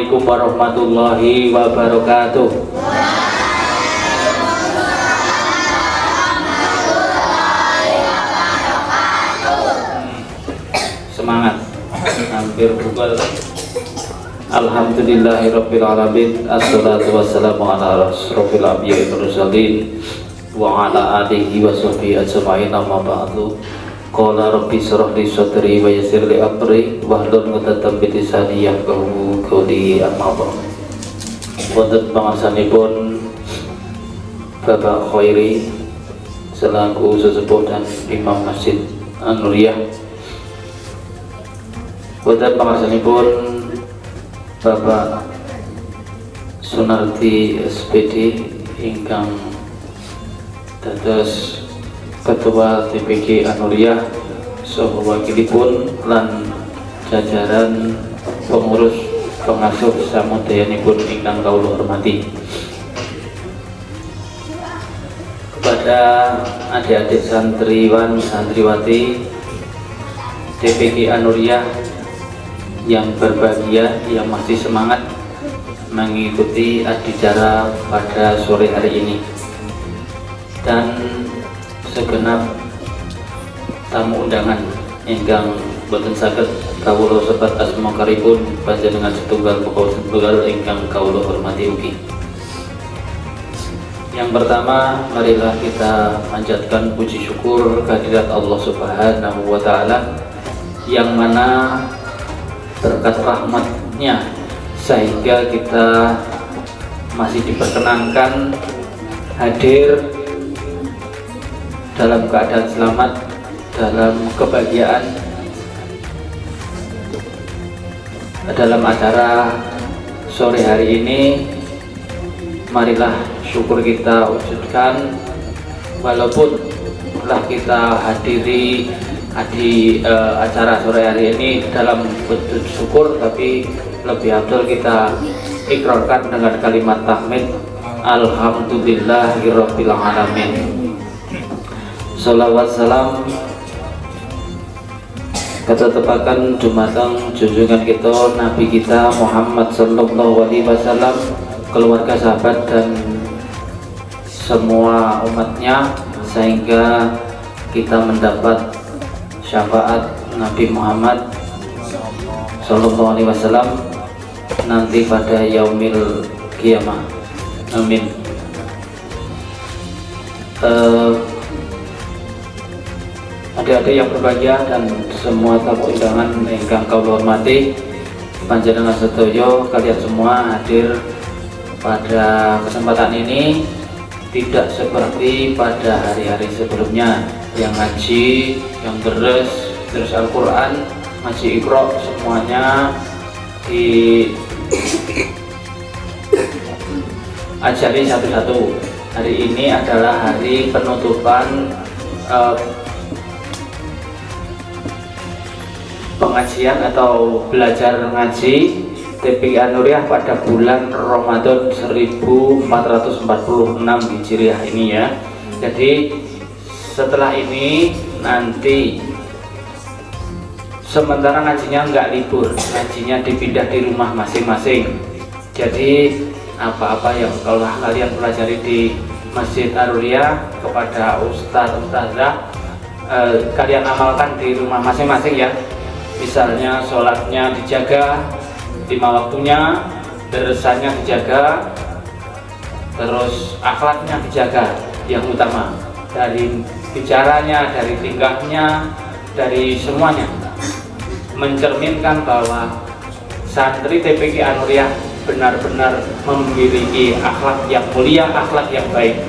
Assalamualaikum warahmatullahi wabarakatuh. Semangat, hampir bubar. Alhamdulillahirabbil alamin. Assalatu wassalamu ala asyrofil anbiya'i wal mursalin wa ala alihi wa sahbihi ajma'in, amma ba'du. Qala rabbi shrah li sadri wa yassir li amri wahlul 'uqdatam min lisani yafqahu qawli, amma ba'du. Wonten pangorsanipun Bapak Khairi selaku sesepuh dan Imam Masjid An-Nuriyah, wonten pangorsanipun Bapak Sunardi SPD ingkang dados Ketua TPG An-Nuriyah saha wakilipun lan jajaran pengurus pengasuh samudayanipun ingkang kawula hormati. Kepada adik-adik santriwan santriwati TPG An-Nuriyah yang berbahagia, yang masih semangat mengikuti acara pada sore hari ini, dan segenap tamu undangan ingkang boten saged kawula sebat asma karipun panjenengan setunggal setunggal ingkang kawula hormati ugi. Yang pertama, marilah kita panjatkan puji syukur kehadirat Allah Subhanahu wa taala, yang mana berkat rahmatnya sehingga kita masih diperkenankan hadir dalam keadaan selamat, dalam kebahagiaan, dalam acara sore hari ini. Marilah syukur kita wujudkan, walaupun telah kita hadiri acara sore hari ini dalam bentuk syukur, tapi lebih afdal kita ikrarkan dengan kalimat tahmid, alhamdulillahirabbil alamin. Sholawat salam ketetepakan dumateng junjungan kita Nabi kita Muhammad sallallahu alaihi wasallam, keluarga, sahabat dan semua umatnya, sehingga kita mendapat syafaat Nabi Muhammad sallallahu alaihi wasallam nanti pada yaumil qiyamah. Amin. Adik-adik yang berbahagia dan semua tamu undangan ingkang kawula hormati, panjenengan sedaya kalian semua hadir pada kesempatan ini tidak seperti pada hari-hari sebelumnya yang ngaji, yang terus Al-Quran, ngaji Iqra, semuanya diajari satu-satu. Hari ini adalah hari penutupan pengajian atau belajar ngaji TPG An-Nuriyah pada bulan Ramadan 1446 Hijriah ini ya. Jadi setelah ini nanti sementara ngajinya nggak libur, ngajinya dipindah di rumah masing-masing. Jadi apa-apa yang kalau kalian pelajari di Masjid An-Nuriyah kepada ustadzah, kalian amalkan di rumah masing-masing ya. Misalnya sholatnya dijaga 5 waktunya, darasannya dijaga, terus akhlaknya dijaga, yang utama dari bicaranya, dari tingkahnya, dari semuanya mencerminkan bahwa santri TPG An-Nuriyah benar-benar memiliki akhlak yang mulia, akhlak yang baik,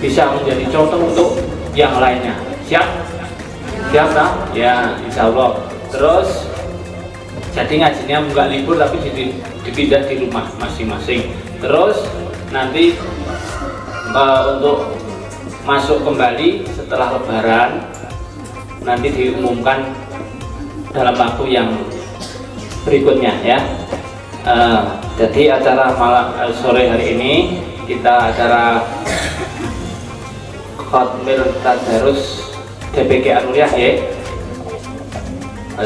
bisa menjadi contoh untuk yang lainnya. Siap? Siap tak? Ya, insya Allah. Terus jadi ngajinya nggak libur tapi dipindah di rumah masing-masing. Terus nanti untuk masuk kembali setelah Lebaran nanti diumumkan dalam waktu yang berikutnya ya. Jadi acara sore hari ini kita acara Khatmir Tadarus TPG An-Nuriyah ya,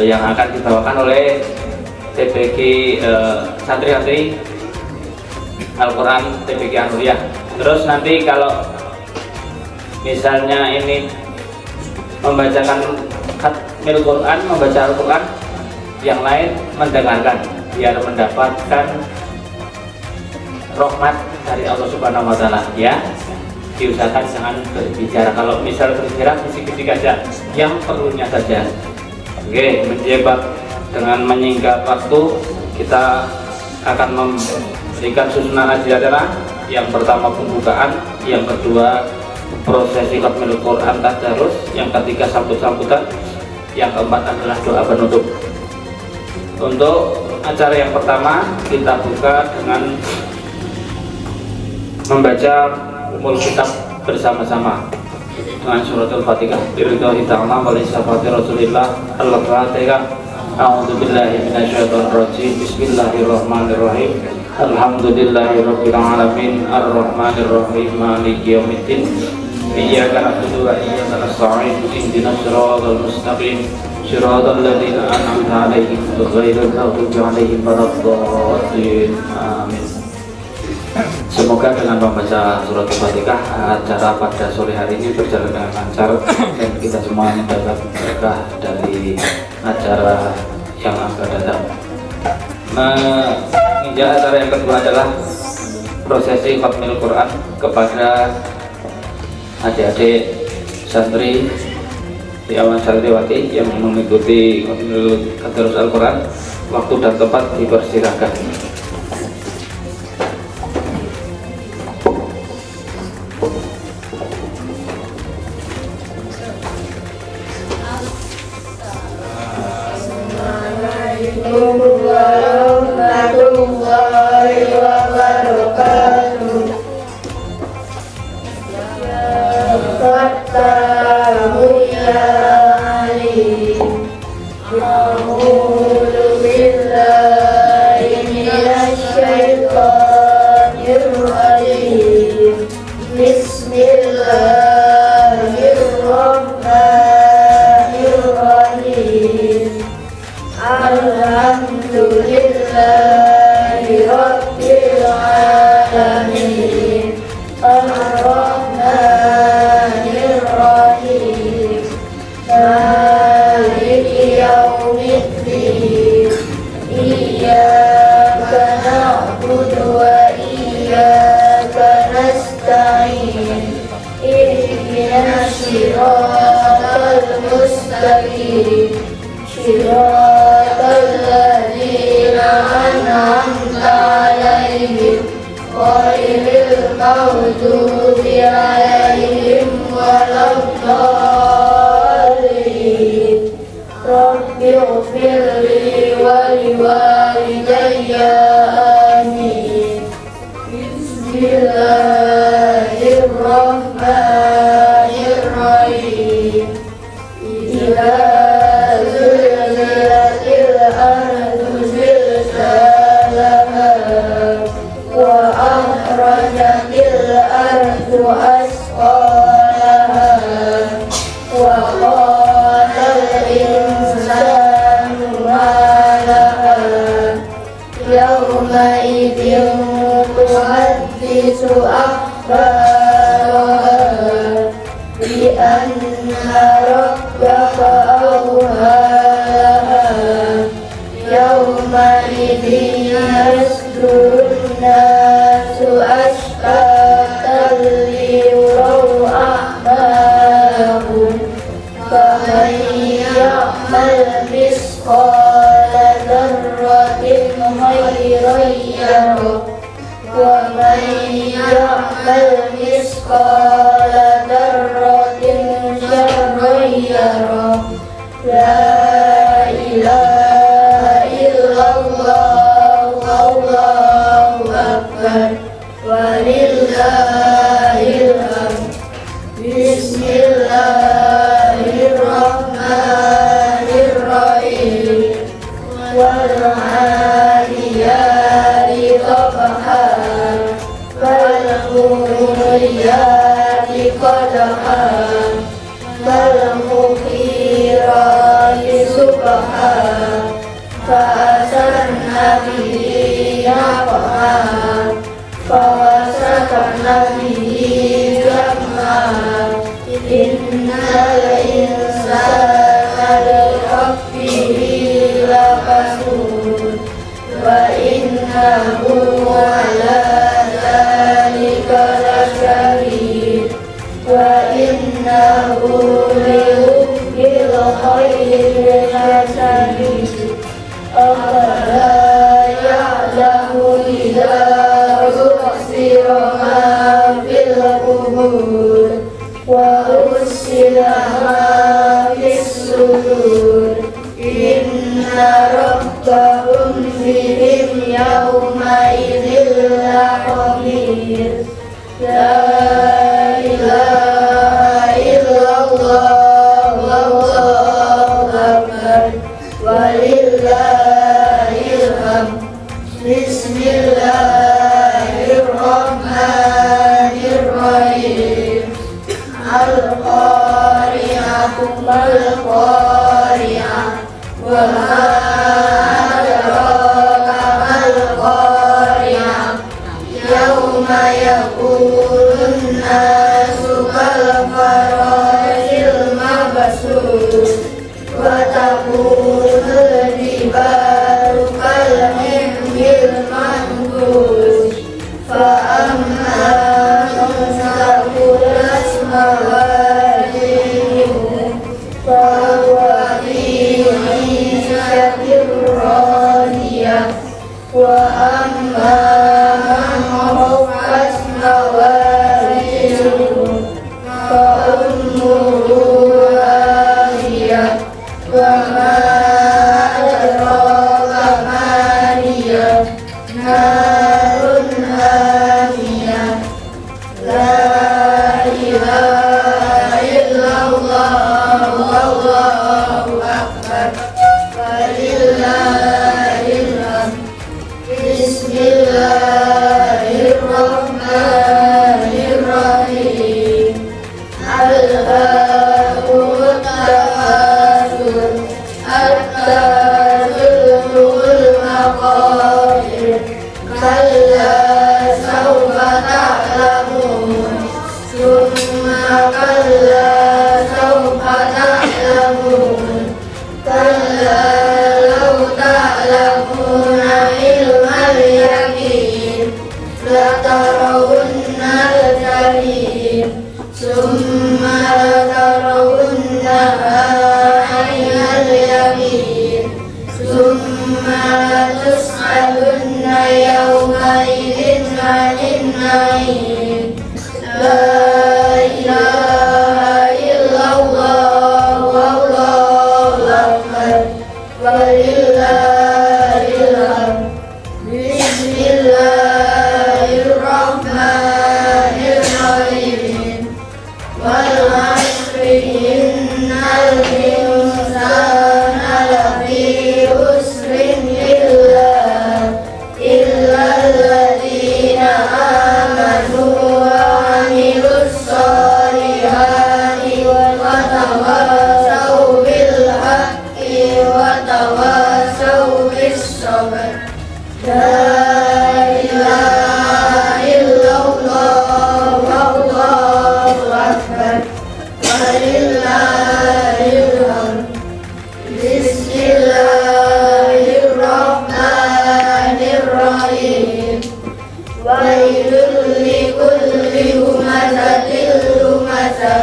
yang akan dibawakan oleh TPQ santri-santri Al-Quran TPQ Anuriyah. Terus nanti kalau misalnya ini membacakan khatmil Quran, membaca Al-Quran, yang lain mendengarkan biar mendapatkan rahmat dari Allah Subhanahu wa Ta'ala, ya. Diusahakan jangan berbicara. Kalau misal berbicara bisik-bisik aja, yang perlunya saja. Oke, menjebak dengan menyingkat waktu, kita akan memberikan susunan aji adalah yang pertama pembukaan, yang kedua prosesi khatmil Quran tadarus, yang ketiga sambut-sambutan, yang keempat adalah doa penutup. Untuk acara yang pertama kita buka dengan membaca umul kitab bersama-sama dengan surat Al-Fatihah biridhahi ta'ala wa li syafati Rasulillah. Al-Fatihah. A'udzu billahi minasyaitonir rajim. Bismillahirrahmanirrahim. Alhamdulillahirabbil alamin arrahmanir rahim maliki yaumiddin. Iyyaka na'budu wa iyyaka nasta'in. Ihdinas siratal mustaqim. Shiratal ladzina an'amta 'alaihim ghairil maghdubi 'alaihim waladdallin. Amin. Semoga dengan membaca surat Al-Fatihah acara pada sore hari ini berjalan dengan lancar dan kita semua mendapat berkah dari acara yang akan datang. Menginjak acara yang kedua adalah prosesi khatmil Quran kepada adik-adik santri Awan Santriwati yang mengikuti khatmil tadarus Al-Quran. Waktu dan tempat dipersilakan. Warahmatullahi wabarakatuh. Fatahu ya alim. A'udzu billahi minasy syaithanir rajim. Bismillahirrahmanirrahim. Alhamdulillahi rabbil alamin. Ar-Rahmanir Rahim. Maliki yaumiddin. Iyyaka na'budu wa iyyaka nasta'in. Ihdinas siratal mustaqim. Shiratal ladzina an'amta 'alaihim ghairil maghdubi 'alaihim waladdallin. Rabbighfirli wa liwalidayya. Amin. Bismillahirrahmanirrahim. Idza zulzilatil ardu zilzalaha wa akhrajatil ardu asqalaha wa qalal insanu ma laha yawma idzin tuhaddisu akhbaraha bi anna rabbaka awhalaha yawma idzin yasdurun nasu ashfaqan liyuraw a'malahum faman ya'mal misqala dzarratin khairan yarah wa man ya'mal misqala dzarratin syarran yarah. La ilaha illallah wallahu akbar walillahil hamd. Bismillahirrahmanirrahim. Wal 'adiyati dhabha wal muriyati qadha wal mughirati subha fa asarna به نقعا فوسطنا به جمعا إن الإنسان لربه لكنود وإنه على ذلك لشهيد وإنه لحب الخير لشديد أفلا يعلم إذا بعثر ما في القبور وحصل ما في الصدور إن ربهم بهم يومئذ لخبير لا إله إلا الله والله أكبر ولله الحمد بسم الله الرحمن الرحيم القارعة ما القارعة وما أدراك ما القارعة يوم يكون الناس كالفراش المبثوث وتكون الجبال كالعهن المنفوش فأما من ثقلت موازينه فهو في عيشة راضية وأما من خفت موازينه فأمه هاوية وما أدراك ما هي نار هامية لا إله إلا الله والله أكبر ولله الحمد بسم الله الرحمن الرحيم ألهاكم التكاثر حتى زرتم المقابر كلا سوف تعلمون ثم كلا سوف تعلمون كلا لو تعلمون علم اليقين لترون الجحيم ثم لترونها عين اليمين ثم لتسألن يومئذ عن النعيم لا إله إلا الله والله أكبر ولله الحمد بسم الله الرحمن الرحيم والعصر إن الإنسان لفي خسر إلا الذين آمنوا وعملوا الصالحات وتواصوا بالحق وتواصوا بالصبر لا إله إلا الله والله أكبر ولله الحمد بسم الله الرحمن الرحيم ويل لكل همزة لمزة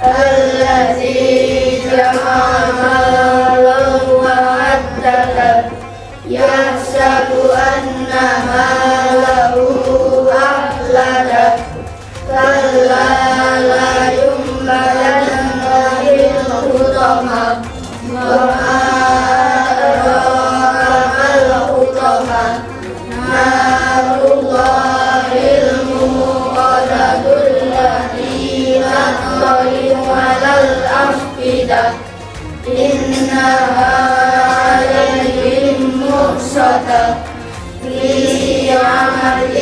الذي جمع مالا وعدده يحسب أن ماله أخلده كلا لا ينبذن في الحطمة وما أدراك ما الحطمة نار الله الموقدة التي تطلع على الأفئدة إنها عليهم مؤصدة في عمد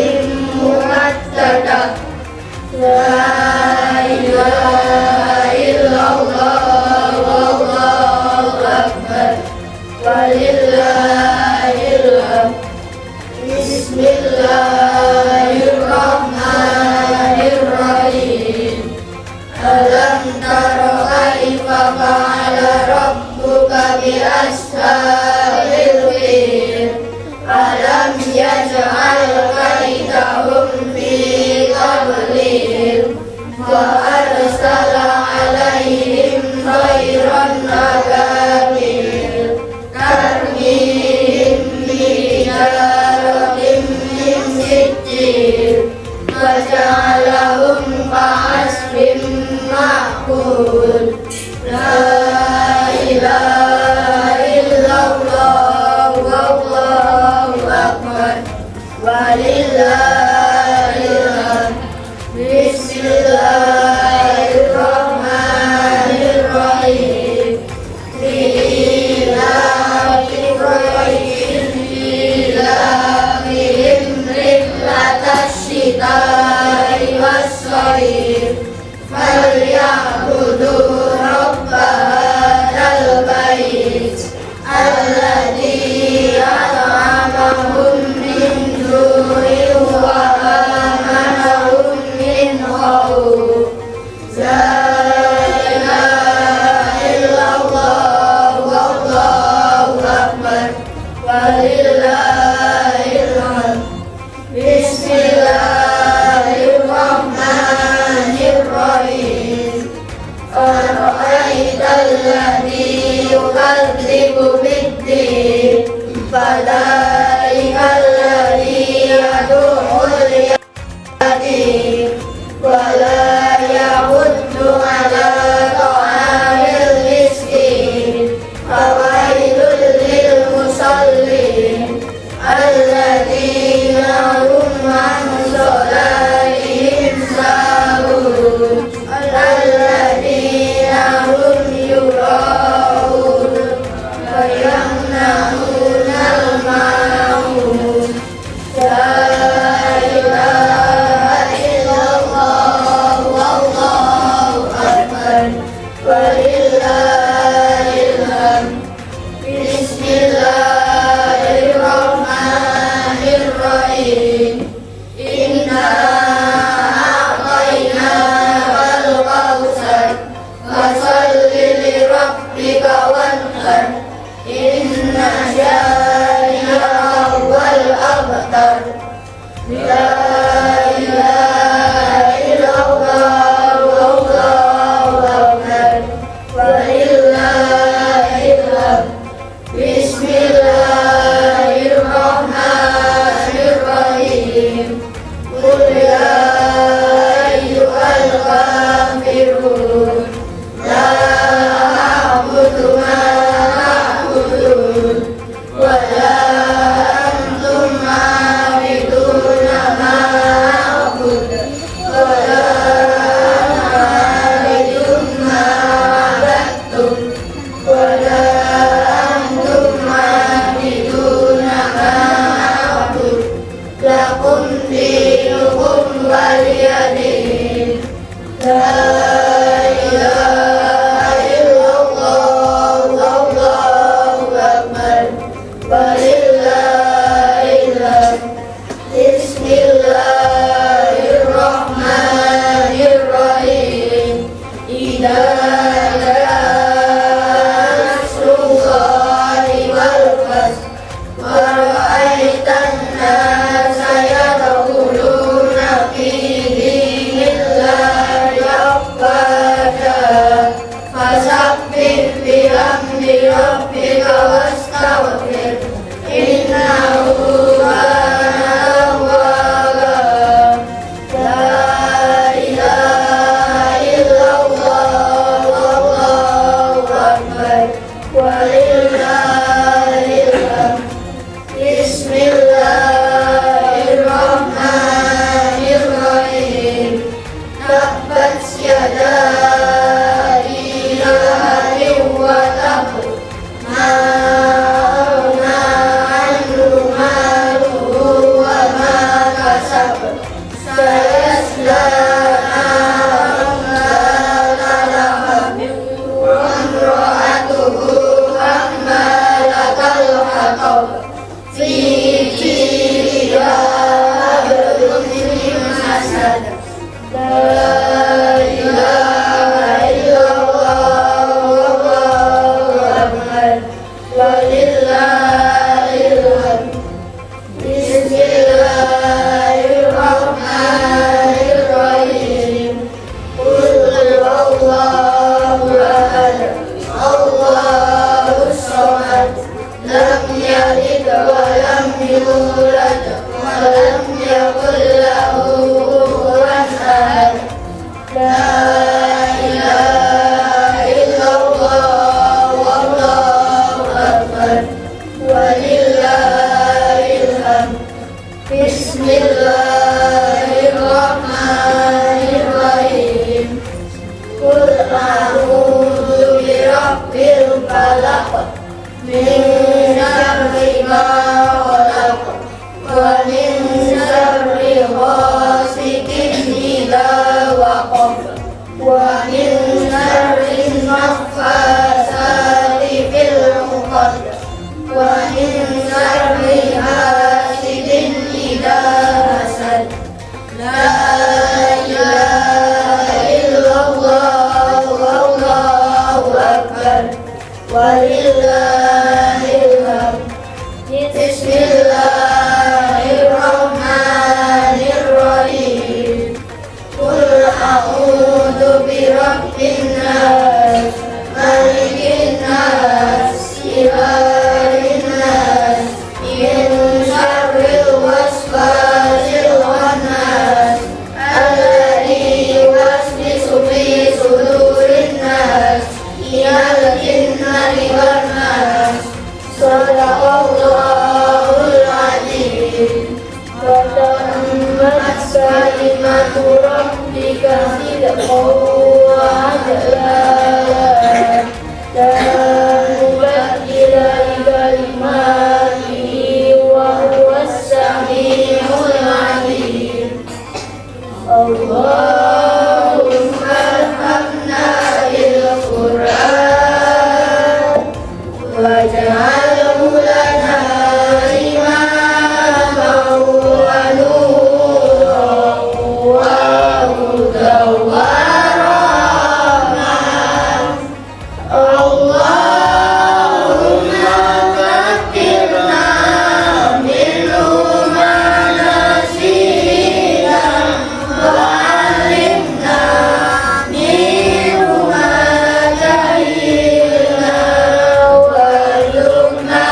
ممددة لا إله إلا الله والله أكبر ولله الحمد اليتيم ولا يحض على طعام المسكين فويل للمصلين الذين هم عن صلاتهم ساهون الذين هم يراءون ويمنعون الماعون لا إله إلا الله والله أكبر ولله الحمد بسم الله الرحمن الرحيم إنا أعطيناك الكوثر فصل لربك وانحر إن شانئك هو الأبتر لا إله إلا الله والله أكبر ولله الحمد بسم الله الرحمن الرحيم قل يا أيها الكافرون لا أعبد ما تعبدون ولا أنتم عابدون ما أعبد ولا أنا عابد ما عبدتم ولا أنتم عابدون ما أعبد لكم دينكم ولي دين لا إله إلا الله والله أكبر ولله الحمد بسم الله الرحمن الرحيم إذا جاء نصر الله والفتح ورأيت الناس يدخلون في دين الله أفواجا فسبح بحمد ربك واستغفر إنه كان توابا لا إله إلا الله والله أكبر ولله الحمد بسم الله الرحمن الرحيم تبت يدا أبي لهب وتب ما أغنى عنه ماله وما كسب سيصلى نارا ذات لهب وامرأته حمالة الحطب في جيدها حبل من مسد لا إله إلا الله والله أكبر ولله الحمد بسم الله الرحمن الرحيم قل هو الله أحد الله الصمد لم يلد ولم يولد ولم يكن له كفوا أحد ربك صدقا وعدلا لا مبدل لكلماته وهو السميع العليم اللهم ارحمنا بالقرآن واجعله لنا إماما ونورا وهدى ورحمة اللهم ذكرنا منه ما نسينا وعلمنا منه ما جهلنا وارزقنا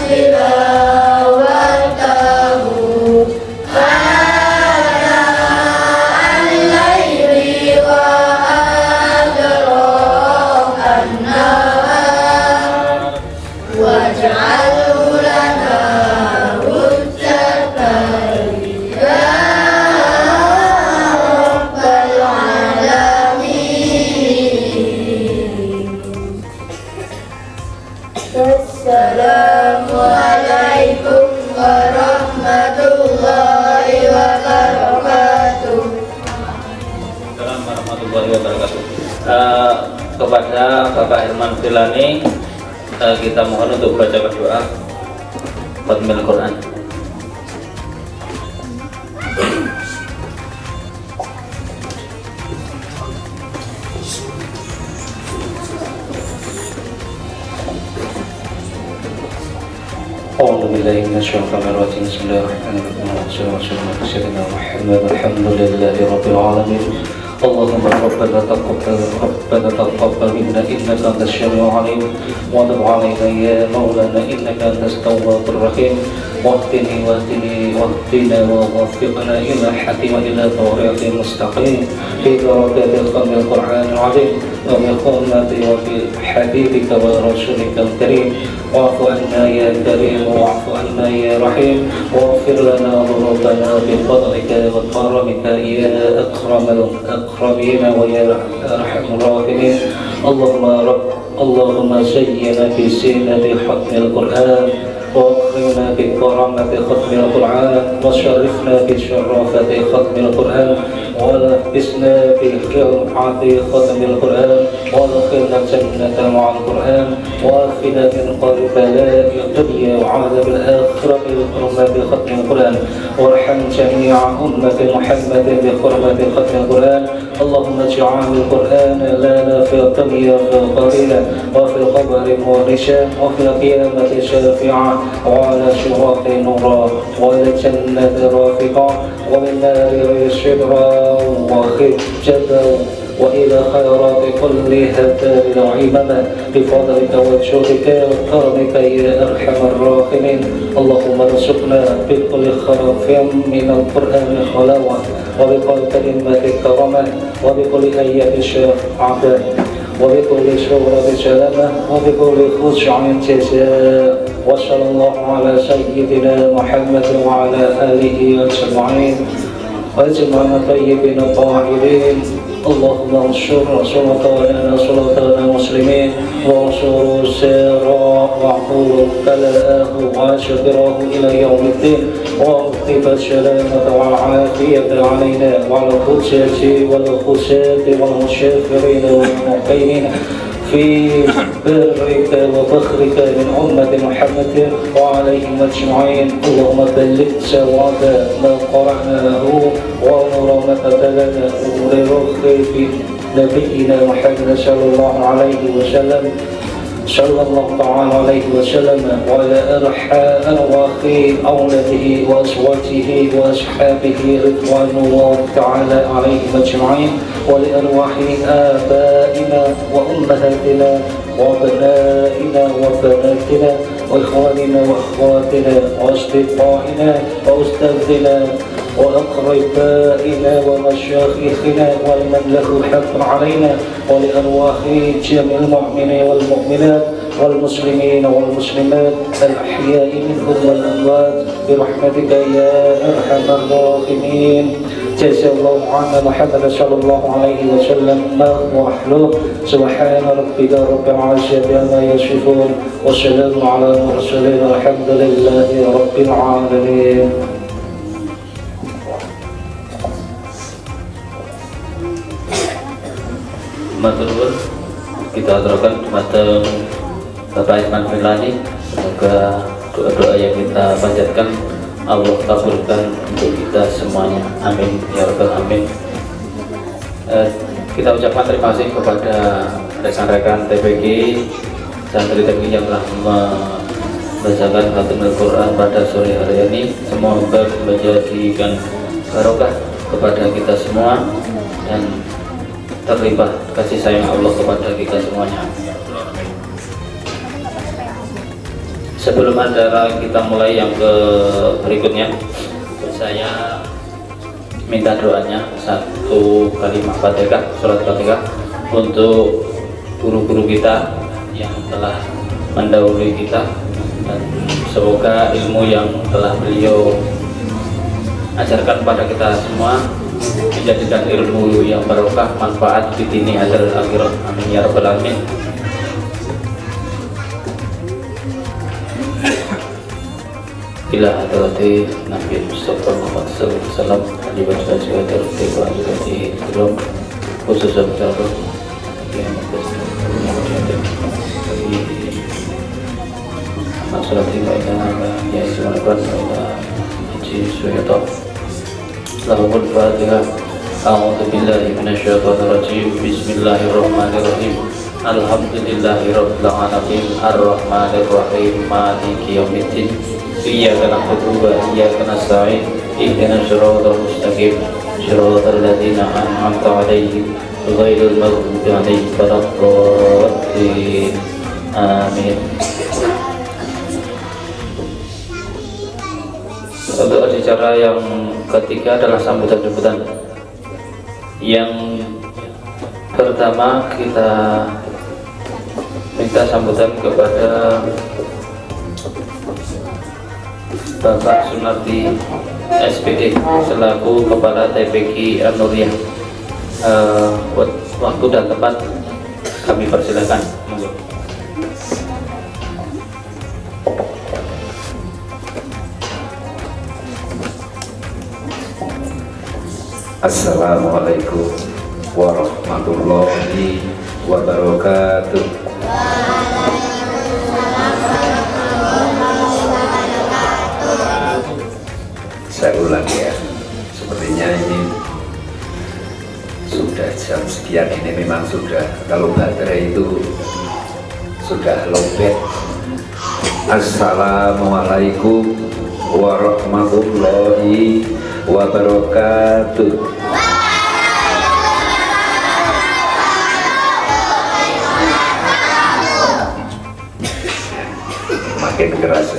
تلاوته آناء الليل وأطراف النهار واجعله لنا حجة يا رب العالمين السلام عليكم ورحمة الله وبركاته. Assalamualaikum warahmatullahi wabarakatuh. Kepada Bapak Herman Filani, kita mohon untuk baca doa Khatmil Quran. أعوذ بالله من الشيطان الرجيم بسم الله الرحمن الرحيم والصلاة والسلام على سيدنا محمد الحمد لله رب العالمين اللهم ربنا تقبل منا إنك أنت السميع العليم وتب علينا يا مولانا إنك أنت التواب الرحيم واهدنا ووفقنا إلى الحق وإلى طريق مستقيم في بركة ختم القرآن العظيم وبحرمة وفي حبيبك ورسولك الكريم واعف عنا يا كريم واعف عنا يا رحيم واغفر لنا ذنوبنا بفضلك وكرمك يا أكرم الأكرمين ويا أرحم الراحمين اللهم زينا بزينة ختم القرآن وأكرمنا بكرامة ختم القرآن وشرفنا بشرافة ختم القرآن ولبسنا بخلعة ختم القرآن وادخلنا الجنة مع القرآن وآخنا من قبل بلاء الدنيا وعذاب الآخرة بحرمة ختم القرآن وارحم جميع أمة محمد بحرمة ختم القرآن اللهم اجعل القرآن لنا في الدنيا قليلا وفي القبر مورشا وفي القيامة شافعا وعلى شراط نورا والجنة رافقا وبالنار شبرا وخجبا وإلى خيرات كلها تابع عمما بفضلك وجودك وكرمك يا أرحم الراحمين اللهم ارزقنا بكل خرف من القرآن خلاوة وبكل كلمة كرمة وبكل آية شفاعة وبكل شورى سلامة وبكل خشع جزاء وصلى الله على سيدنا محمد وعلى آله أجمعين طيبين الطاهرين اللهم انصر سلطان المسلمين وانصر سيرا وعقول كلاه وشكراه إلى يوم الدين واكتب السلامة والعافية علينا وعلى الخزاة والخساة والمشافرين والمقيمين في برك وفخرك من أمة محمد وعليهم أجمعين اللهم بلغ ثواب ما قرأناه ونور ما تتلناه ولرخ في نبينا محمد صلى الله عليه وسلم وعلى أرواح أولاده وأزواجه وأصحابه رضوان الله تعالى عليهم أجمعين ولأرواح آبائنا وأمهاتنا وأبنائنا وبناتنا وإخواننا وأخواتنا وأصدقائنا وأستاذنا وأقربائنا ومشايخنا ولمن له الحق علينا ولأرواح جميع المؤمنين والمؤمنات والمسلمين والمسلمات الأحياء منهم والأموات برحمتك يا أرحم الراحمين جزا الله عنا محمد صلى الله عليه وسلم ما وأهله سبحان ربك رب العزة عما يصفون والسلام على المرسلين والحمد لله رب العالمين. Matur nuwun, kita aturaken dumateng Bapak Isman Filani. Semoga doa-doa yang kita panjatkan Allah kabulkan untuk kita semuanya. Amin ya rabbal alamin. Kita ucapkan terima kasih kepada rekan-rekan TPG santri TPG yang telah membacakan khatamul Quran pada sore hari ini. Semoga menjadikan barokah kepada kita semua dan terlibat kasih sayang Allah kepada kita semuanya. Sebelum acara kita mulai yang berikutnya, saya minta doanya satu kalimat Fatihah, surat Fatihah untuk guru-guru kita yang telah mendahului kita, dan semoga ilmu yang telah beliau ajarkan pada kita semua dijadikan ilmu yang barokah, manfaat di dunia dan akhirat. Amin ya rabbal alamin. Ila hadrati Nabi Mustafa Muhammad sallallahu alaihi wasallam di baca sekitar tiga di dalam khusus beberapa yang masalah tiga yang disebutkan pada Haji Suyoto. Lahul Fatihah. A'udzu billahi minasyaitonir rajim. Bismillahirrahmanirrahim. Alhamdulillahirabbil alamin arrahmanir rahim maliki yaumiddin. Iyyaka na'budu wa iyyaka nasta'in. Ihdinas siratal mustaqim. Siratal ladzina an'amta 'alaihim ghairil maghdubi 'alaihim waladdallin. Amin. Untuk acara yang ketiga adalah sambutan-sambutan. Yang pertama kita minta sambutan kepada Bapak Sunardi SPD selaku Kepala TPG An-Nuriyah. Waktu dan tempat kami persilakan. Assalamualaikum warahmatullahi wabarakatuh. Saya ulang ya, sepertinya ini sudah jam sekian, ini memang sudah, kalau baterai itu sudah lowbat. Assalamualaikum warahmatullahi wabarakatuh. Makin keras.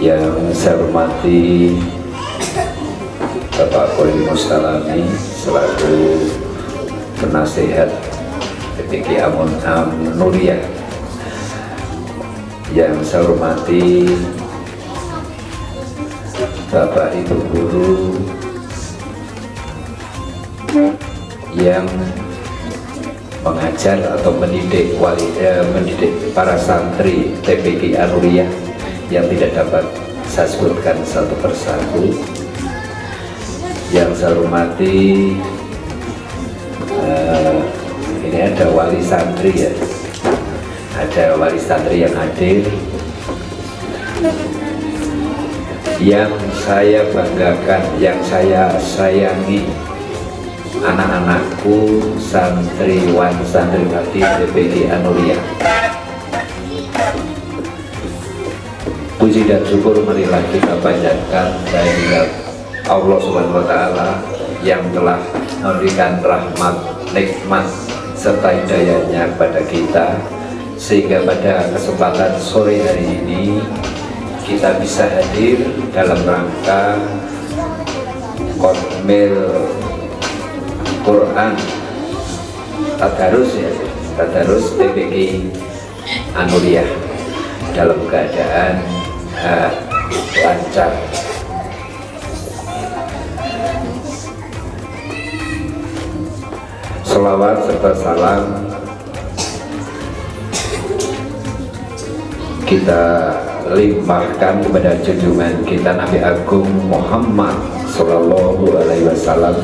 Yang saya hormati Bapak Khoi Mustalami selaku penasehat TPG An-Nuriyah. Yang saya hormati Bapak Ibu guru yang mengajar atau mendidik para santri TPG An-Nuriyah yang tidak dapat saya sebutkan satu persatu. Yang saya hormati ini ada wali santri ya, ada wali santri yang hadir. Yang saya banggakan, yang saya sayangi, anak-anakku santriwan santriwati TPG An-Nuriyah. Puji dan syukur marilah kita panjatkan kehadirat Allah Subhanahu wa Ta'ala yang telah memberikan rahmat, nikmat serta hidayahnya kepada kita, sehingga pada kesempatan sore hari ini kita bisa hadir dalam rangka Khatmil Quran Tadarus ya, Tadarus TPG An-Nuriyah dalam keadaan lancar. Selawat serta salam kita limpahkan kepada junjungan kita Nabi Agung Muhammad Sallallahu Alaihi Wasallam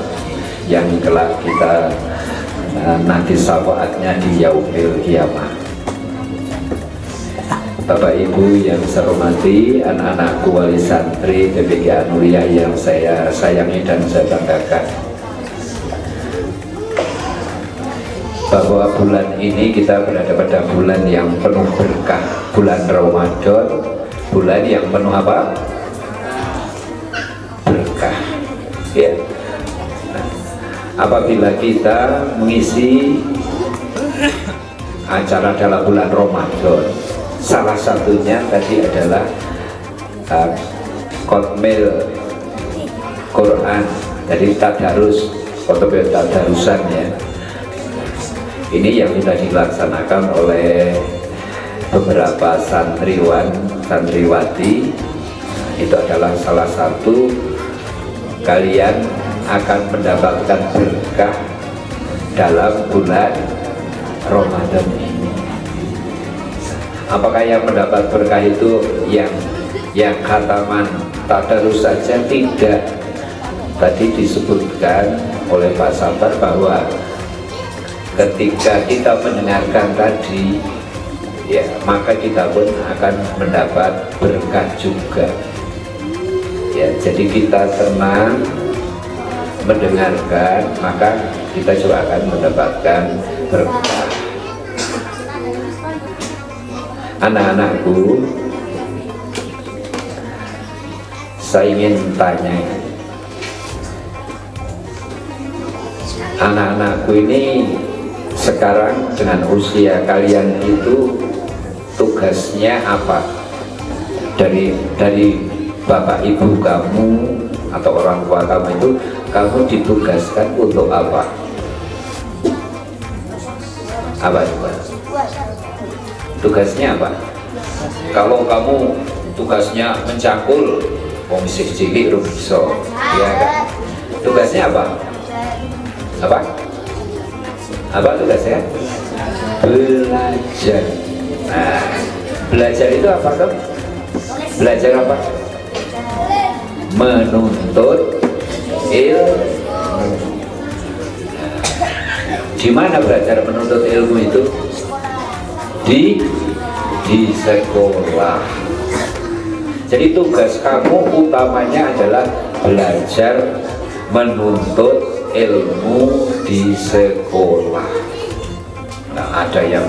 yang kelak kita nanti syafaatnya di yaumil kiamah. Bapak Ibu yang saya hormati, anak-anakku wali santri PPG Anuriyah yang saya sayangi dan saya banggakan, bahwa bulan ini kita berada pada bulan yang penuh berkah, bulan Ramadan, bulan yang penuh apa? Berkah. Ya. Nah, apabila kita mengisi acara dalam bulan Ramadan, salah satunya tadi adalah Qotmil Quran, jadi tadarus atau tadarusan ya. Ini yang sudah dilaksanakan oleh beberapa santriwan, santriwati. Itu adalah salah satu kalian akan mendapatkan berkah dalam bulan Ramadan ini. Apakah yang mendapat berkah itu yang khataman tadarus saja? Tidak. Tadi disebutkan oleh Pak Sabar bahwa ketika kita mendengarkan tadi, ya, maka kita pun akan mendapat berkah juga. Ya, jadi kita tenang mendengarkan, maka kita juga akan mendapatkan berkah. Anak-anakku, saya ingin tanya, anak-anakku ini sekarang dengan usia kalian itu tugasnya apa? Dari bapak ibu kamu atau orang tua kamu itu, kamu ditugaskan untuk apa? Apa itu? Tugasnya apa? Kalau kamu tugasnya mencangkul, wong isih cilik rum iso, ya kan? Tugasnya apa? Apa? Apa tugasnya? Belajar. Nah, belajar itu apa kan? Belajar apa? Menuntut ilmu. Di mana belajar menuntut ilmu itu? Di sekolah. Jadi tugas kamu utamanya adalah belajar menuntut ilmu di sekolah. Nah, ada yang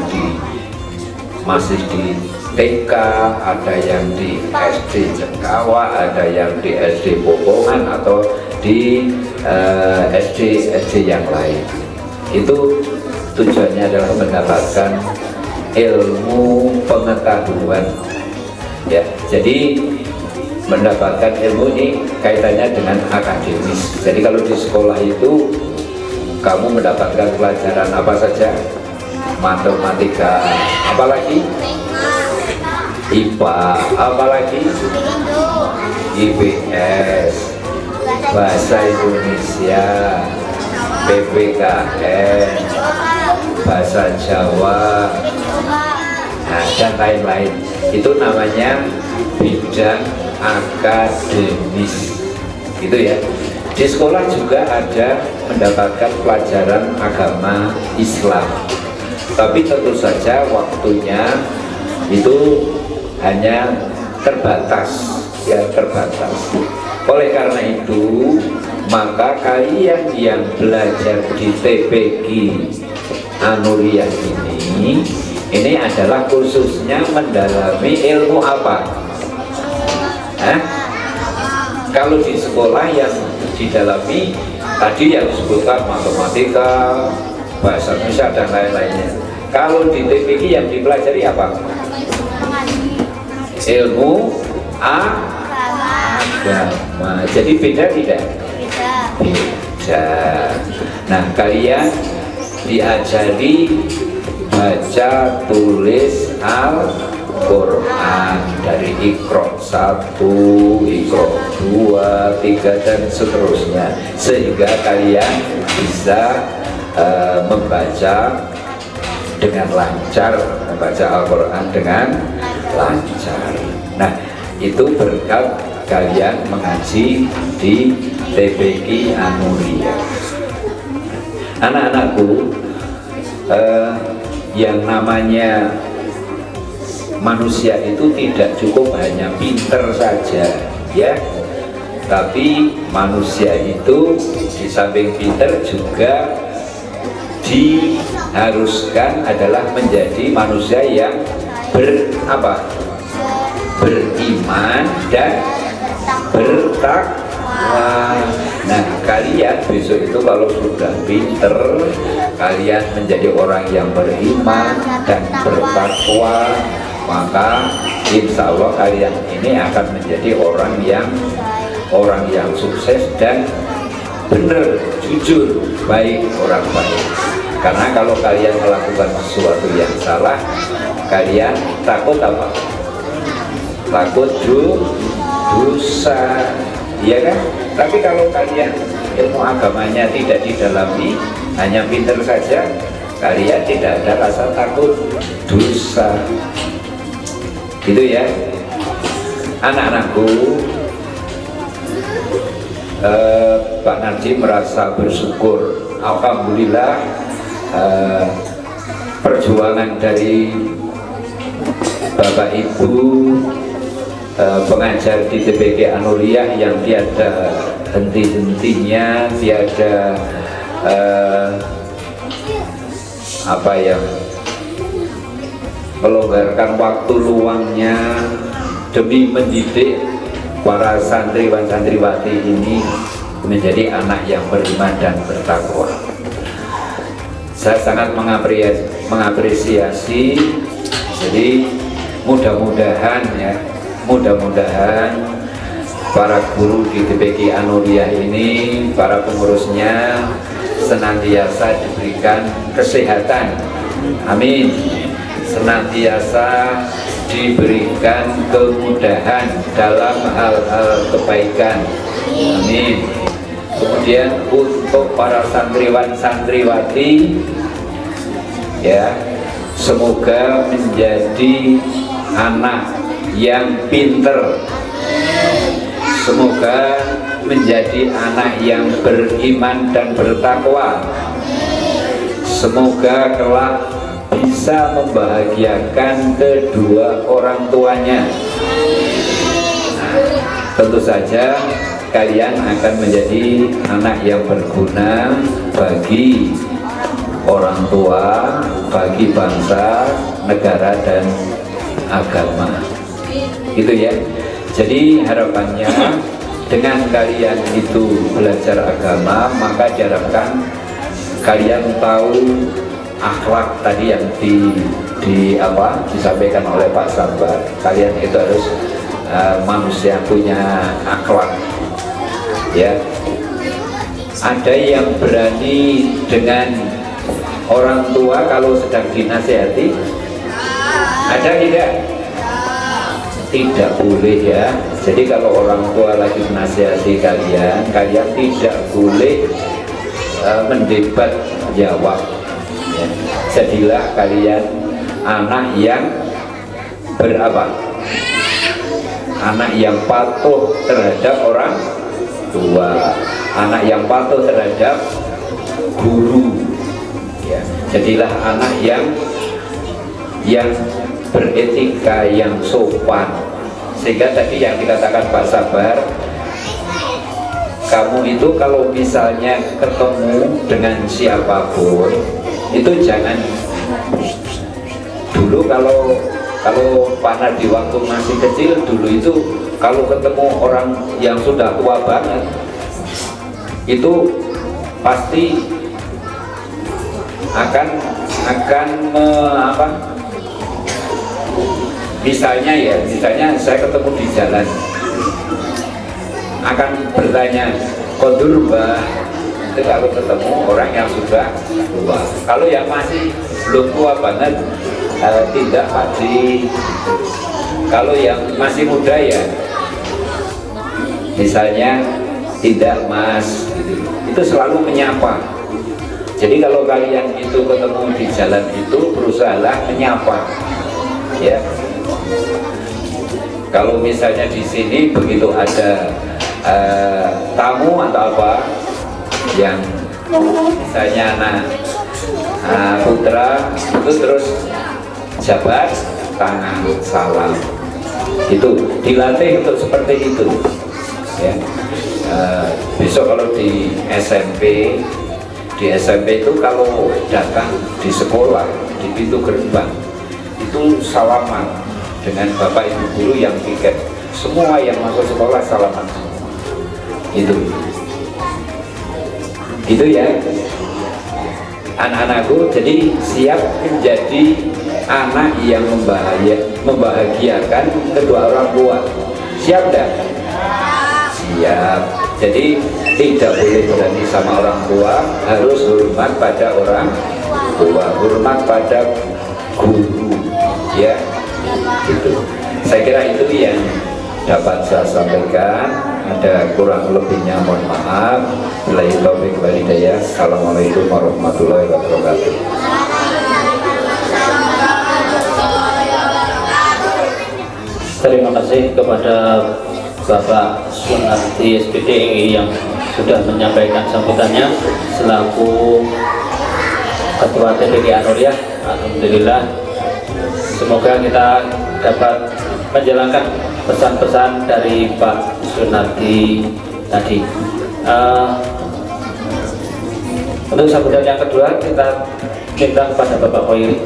masih di TK, ada yang di SD Cengkawa, ada yang di SD Popongan atau di SD yang lain. Itu tujuannya adalah mendapatkan ilmu pengetahuan. Ya, jadi mendapatkan ilmu ini kaitannya dengan akademis. Jadi kalau di sekolah itu kamu mendapatkan pelajaran apa saja? Matematika, apalagi? IPA, apalagi? IPS, Bahasa Indonesia, PPKN, Bahasa Jawa, nah, dan lain-lain. Itu namanya bidang akademis, gitu ya. Di sekolah juga ada mendapatkan pelajaran agama Islam, tapi tentu saja waktunya itu hanya terbatas, ya, terbatas. Oleh karena itu, maka kalian yang belajar di TPG Anuriyah ini adalah khususnya mendalami ilmu apa? Kalau di sekolah yang didalami tadi yang disebutkan matematika, bahasa Indonesia dan lain-lainnya. Kalau di TPG yang dipelajari apa? Ilmu agama. Jadi beda tidak? Beda. Nah, kalian diajari baca tulis Al-Quran. Quran dari Iqra 1, Iqra 2, 3 dan seterusnya, sehingga kalian bisa membaca dengan lancar, membaca Al-Quran dengan lancar. Nah, itu berkat kalian mengaji di TPQ Anuria. Anak-anakku, yang namanya manusia itu tidak cukup hanya pinter saja, ya. Tapi manusia itu di samping pinter juga diharuskan adalah menjadi manusia yang beriman dan bertakwa. Nah, kalian besok itu kalau sudah pinter, kalian menjadi orang yang beriman dan bertakwa, maka insya Allah kalian ini akan menjadi orang yang sukses dan benar, jujur, baik, orang baik. Karena kalau kalian melakukan sesuatu yang salah, kalian takut apa? Takut dosa, iya kan? Tapi kalau kalian ilmu agamanya tidak didalami, hanya pintar saja, kalian tidak ada rasa takut dosa. Gitu ya, anak-anakku. Pak Narji merasa bersyukur, alhamdulillah, perjuangan dari Bapak Ibu pengajar di TPQ Anuria yang tiada henti-hentinya, tiada melonggarkan waktu luangnya demi mendidik para santriwan santriwati ini menjadi anak yang beriman dan bertakwa. Saya sangat mengapresiasi. Jadi mudah-mudahan para guru di TPQ Anuria ini, para pengurusnya senantiasa diberikan kesehatan, amin. Senantiasa diberikan kemudahan dalam hal-hal kebaikan, amin. Kemudian untuk para santriwan santriwati, ya, semoga menjadi anak yang pinter, semoga menjadi anak yang beriman dan bertakwa, semoga kelak bisa membahagiakan kedua orang tuanya. Nah, tentu saja kalian akan menjadi anak yang berguna bagi orang tua, bagi bangsa, negara dan agama. Gitu ya. Jadi harapannya dengan kalian itu belajar agama, maka diharapkan kalian tahu akhlak tadi yang disampaikan oleh Pak Sabar. Kalian itu harus manusia punya akhlak, ya. Ada yang berani dengan orang tua kalau sedang dinasihati? Ada tidak? Tidak boleh, ya. Jadi kalau orang tua lagi menasihati kalian tidak boleh mendebat jawab, ya. Jadilah kalian anak yang anak yang patuh terhadap orang tua, anak yang patuh terhadap guru, ya. Jadilah anak yang beretika, yang sopan. Sehingga tadi yang dikatakan Pak Sabar, kamu itu kalau misalnya ketemu dengan siapapun itu jangan dulu, kalau Pak Nardi waktu masih kecil dulu itu kalau ketemu orang yang sudah tua banget itu pasti akan misalnya saya ketemu di jalan akan bertanya, kondur Mbah. Itu kalau ketemu orang yang sudah tua. Kalau yang masih belum tua banget tidak Pak Ji. Kalau yang masih muda ya misalnya tidak Mas gitu. Itu selalu menyapa. Jadi kalau kalian itu ketemu di jalan itu berusahalah menyapa ya. Kalau misalnya di sini begitu ada tamu atau apa yang misalnya anak putra itu terus jabat tangan salam, itu dilatih untuk seperti itu ya. Besok kalau di SMP itu kalau datang di sekolah di pintu gerbang itu salaman dengan bapak ibu guru yang tiket, semua yang masuk sekolah salaman gitu ya anak-anakku. Jadi siap menjadi anak yang membahagiakan kedua orang tua. Siap tidak? Siap. Jadi tidak boleh berani sama orang tua, harus hormat pada orang tua, hormat pada guru ya gitu. Saya kira itu yang dapat saya sampaikan. Ada kurang lebihnya mohon maaf. Billahi taufiq wal hidayah. Assalamualaikum warahmatullahi wabarakatuh. Terima kasih kepada Bapak Sunarti SPDI yang sudah menyampaikan sambutannya selaku Ketua TPG Anuriah. Alhamdulillah, semoga kita dapat menjalankan pesan-pesan dari Pak Sunarti tadi. Untuk sambutan yang kedua kita minta kepada Bapak Khoiri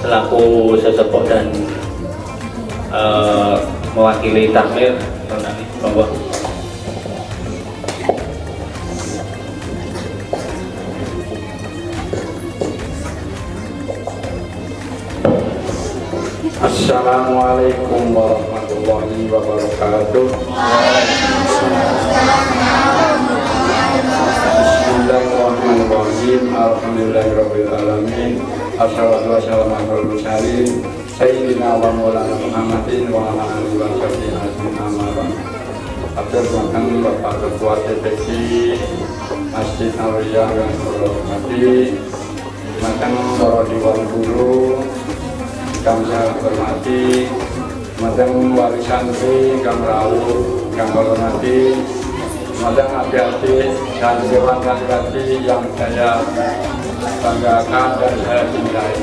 selaku sesepuh dan mewakili takmir. Monggo. Assalamualaikum warahmatullahi wabarakatuh. Bismillahirrahmanirrahim. Alhamdulillahirabbil alamin. Assalatu wassalamu ala mursalin sayyidina wa maulana Muhammadin wa ala alihi wa sahbihi ajmain. Aturkan Bapak Ketua TPG Masjid Anuriah yang hormati, matang para dewan guru kang saya hormati, matang wali santri kang rawuh kang hormati, matang adik-adik dan dewan laki-laki yang saya banggakan dan saya cintai.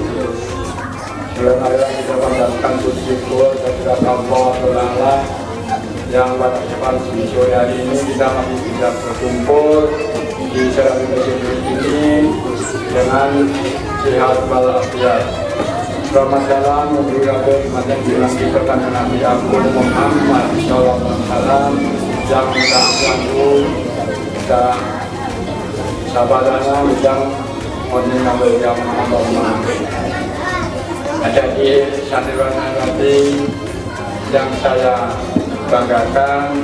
Sebenarnya kita panjatkan bersyukur kepada Allah Ta'ala yang pada kesempatan sore hari ini kita masih bisa berkumpul di Serang Masjid ini dengan sehat walafiat. Selamat salam untuk yang bilang kita karena Nabi Muhammad Sallallahu Alaihi Wasallam yang selalu kita sahabatnya yang meninggal yang Muhammad. Ada di santriwan nanti yang saya banggakan.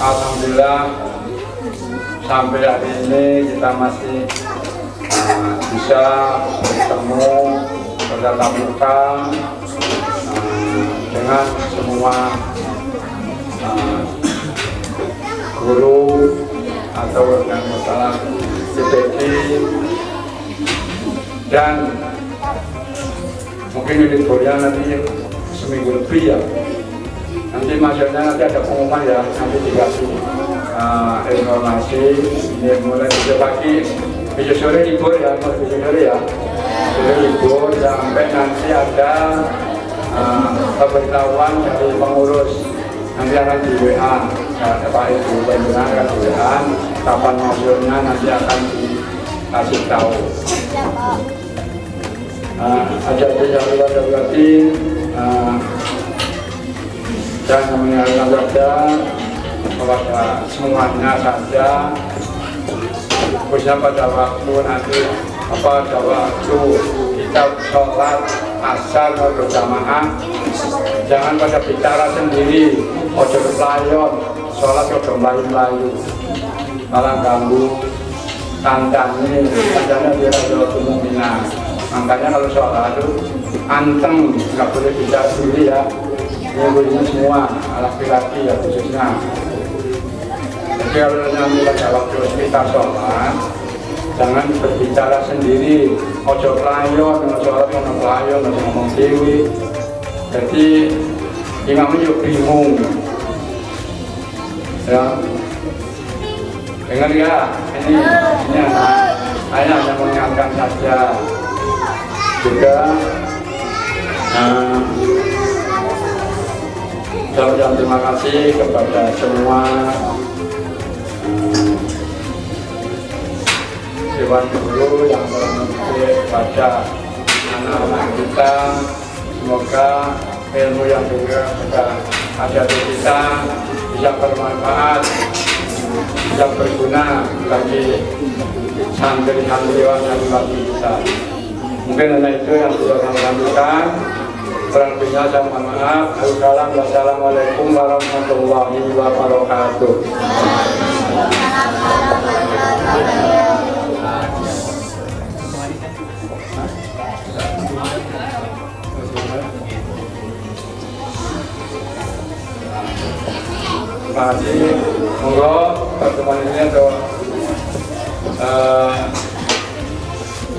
Alhamdulillah sampai hari ini kita masih bisa bertemu bertatap muka dengan semua guru atau dengan masalah TPG, dan mungkin liburnya nanti seminggu lebih ya. Nanti maksudnya nanti ada pengumuman ya, nanti dikasih informasi. Ini mulai besok pagi, besok sore libur ya, besok sore ya, besok libur sampai nanti ada pemberitahuan dari pengurus. Nanti akan di WA, Pak Ibu Pembina akan di WA, kapan maksudnya nanti akan dikasih tahu. Ada yang berarti dan mengingatkan saja kepada semuanya saja, khususnya pada waktu nanti pada waktu kita sholat asar berjamaah, jangan pada bicara sendiri, ojo pelayon, sholat ojo melayu-melayu, malah ganggu kancane biar jawab mukminah. Makanya kalau sholat itu anteng, nggak boleh bicara sendiri ya. Ini semua laki-laki ya khususnya. Jadi kalau nanti pada waktu kita sholat, jangan berbicara sendiri. Ojo pelayon, sholat ono pelayon, ojo ngomong dewi. Jadi imamnya juga bingung. Ya, dengar ya, ini saya hanya mengingatkan saja. Juga ucapkan terima kasih kepada semua dewan guru yang telah memberi kepada anak-anak kita. Semoga ilmu yang juga ada di kita bisa bermanfaat, bisa berguna bagi santri-santriwan yang bagi kita. Mungkin hanya itu yang bisa kami sampaikan. Kurang lebihnya saya mohon maaf. Wassalamualaikum warahmatullahi wabarakatuh. Terima kasih. Monggo pertemuan ini atau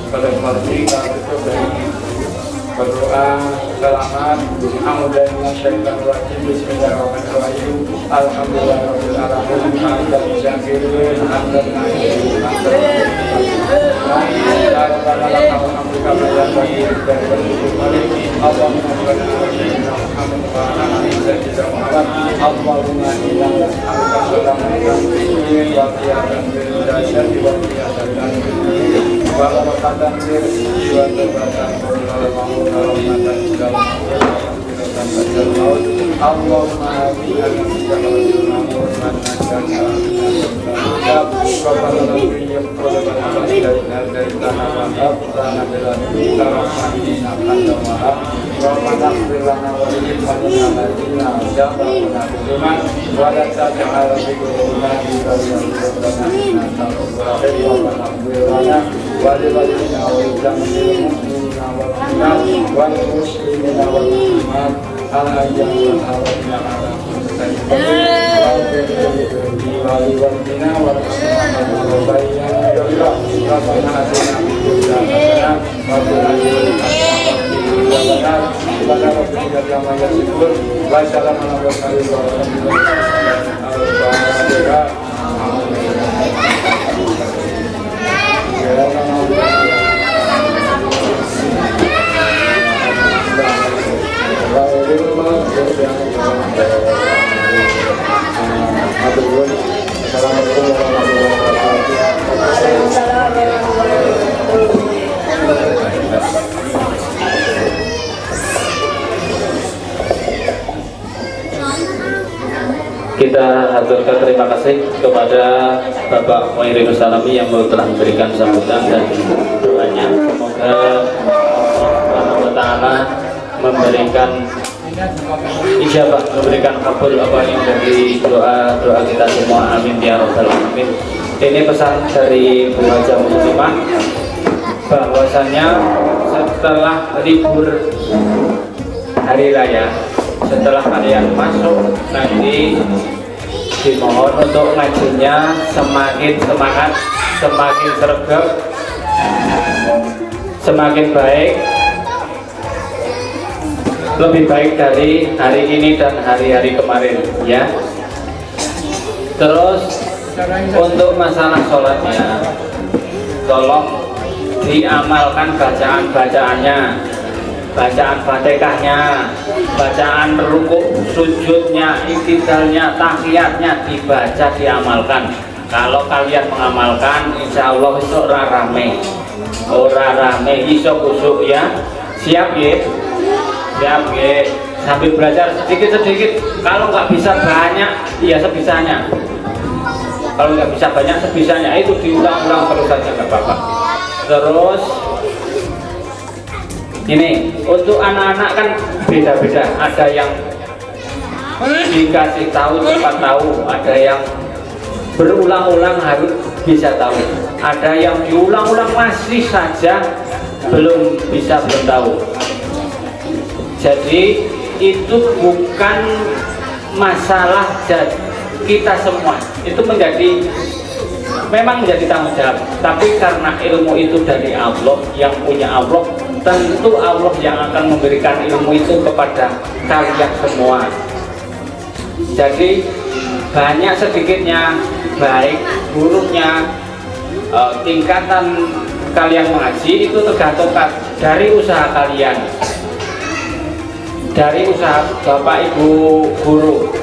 pada kesempatan ini kita tutup dengan berdoa selamat. Alhamdulillahirrahmanirrahim. Bismillahirrahmanirrahim. Alhamdulillahirabbil alamin. Hamdan syakirin, hamdan na'imin, hamdan Kita haturkan terima kasih kepada Bapak Muhyiddin Salami yang telah memberikan sambutan dan doanya. Semoga Allah Ta'ala memberikan ijabah, memberikan kabul apa yang dari doa kita semua. Amin ya rabbal alamin. Ini pesan dari Bu Haja Muslimah bahwasanya setelah libur hari raya, setelah kalian masuk nanti dimohon untuk ngajinya semakin semangat, semakin sregep, semakin baik, lebih baik dari hari ini dan hari-hari kemarin ya. Terus untuk masalah sholatnya tolong diamalkan bacaan-bacaannya, bacaan Fatihahnya, bacaan rukuk sujudnya, iktidalnya, tahiyatnya dibaca, diamalkan. Kalau kalian mengamalkan, insya Allah itu ora rame, iso kusuk ya. Siap ya, siap ya. Sambil belajar sedikit-sedikit. Kalau nggak bisa banyak, ya sebisanya. Kalau nggak bisa banyak, sebisanya. Itu diulang-ulang terus saja, nggak apa-apa. Terus ini untuk anak-anak kan beda-beda. Ada yang dikasih tahu cepat tahu, ada yang berulang-ulang harus bisa tahu. ada yang diulang-ulang masih saja belum bisa bertahu. Jadi itu bukan masalah kita semua, itu memang menjadi tanggung jawab, tapi karena ilmu itu dari Allah, yang punya Allah, tentu Allah yang akan memberikan ilmu itu kepada kalian semua. Jadi banyak sedikitnya, baik buruknya, tingkatan kalian mengaji itu tergantung dari usaha kalian, dari usaha bapak ibu guru,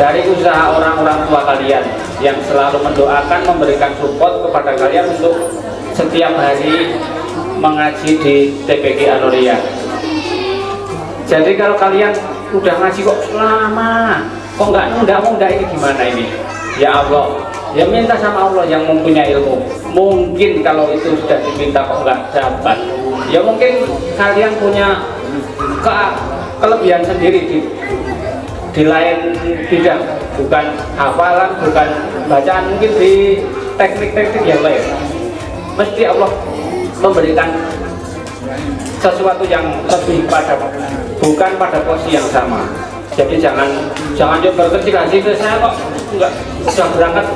dari usaha orang-orang tua kalian yang selalu mendoakan, memberikan support kepada kalian untuk setiap hari mengaji di TPG Anoria. Jadi kalau kalian udah ngaji kok lama, kok nggak nunda ini gimana ini? Ya Allah, ya minta sama Allah yang mempunyai ilmu. Mungkin kalau itu sudah diminta kok nggak dapat, ya mungkin kalian punya kelebihan sendiri di lain bidang, bukan hafalan, bukan bacaan, mungkin di teknik-teknik yang lain. Mesti Allah memberikan sesuatu yang lebih bukan pada posisi yang sama. Jadi jangan coba berkecil hati. Saya kok enggak sudah berangkat,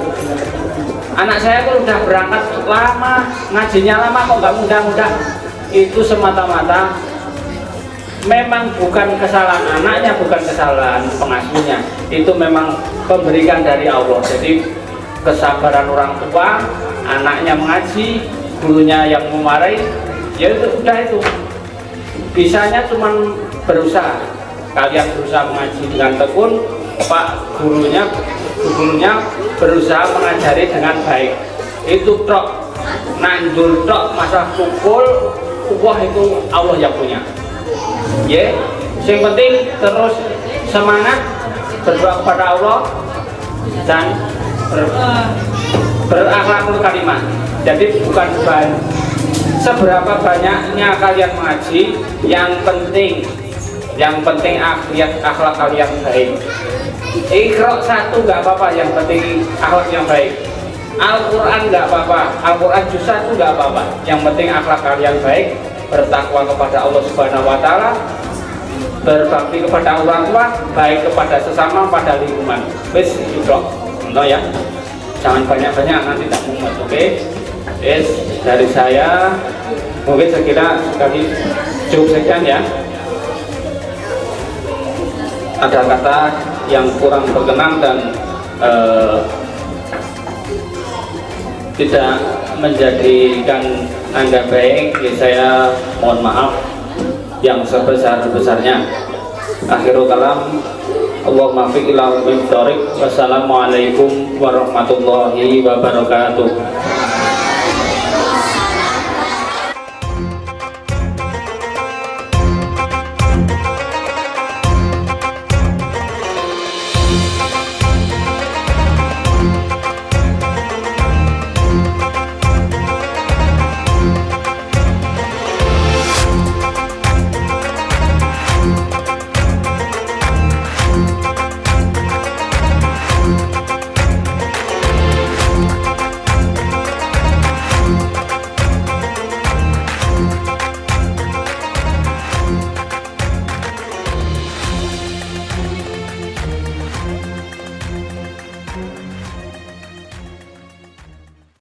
anak saya kok udah berangkat lama, ngajinya lama kok nggak mudah-mudah. Itu semata-mata memang bukan kesalahan anaknya, bukan kesalahan pengasuhnya, itu memang pemberian dari Allah. Jadi kesabaran orang tua, anaknya mengaji, gurunya yang memarahi, ya itu sudah itu. Bisanya cuma berusaha, kalian berusaha mengaji dengan tekun, pak gurunya berusaha mengajari dengan baik. Itu tok, nandur tok, masalah pukul, wah itu Allah yang punya. Ya, yang penting terus semangat berdoa kepada Allah dan berakhlakul karimah. Jadi bukan seberapa banyaknya kalian mengaji, yang penting akhlak kalian baik. Iqra 1 nggak apa-apa, yang penting akhlak yang baik. Al-Quran nggak apa-apa, Al-Quran juz 1 nggak apa-apa, yang penting akhlak kalian baik. Bertakwa kepada Allah Subhanahu wa Ta'ala, berbakti kepada orang tua, baik kepada sesama, pada lingkungan. Wes itu ya, jangan banyak-banyak nanti tak mumet. Oke. Yes, dari saya mungkin sekira sekali cukup sekian ya. Ada kata yang kurang berkenan dan tidak menjadikan Anda baik, ya saya mohon maaf yang sebesar-besarnya. Akhirul kalam, Allahumma fiq ila umim thoriq. Wassalamualaikum warahmatullahi wabarakatuh.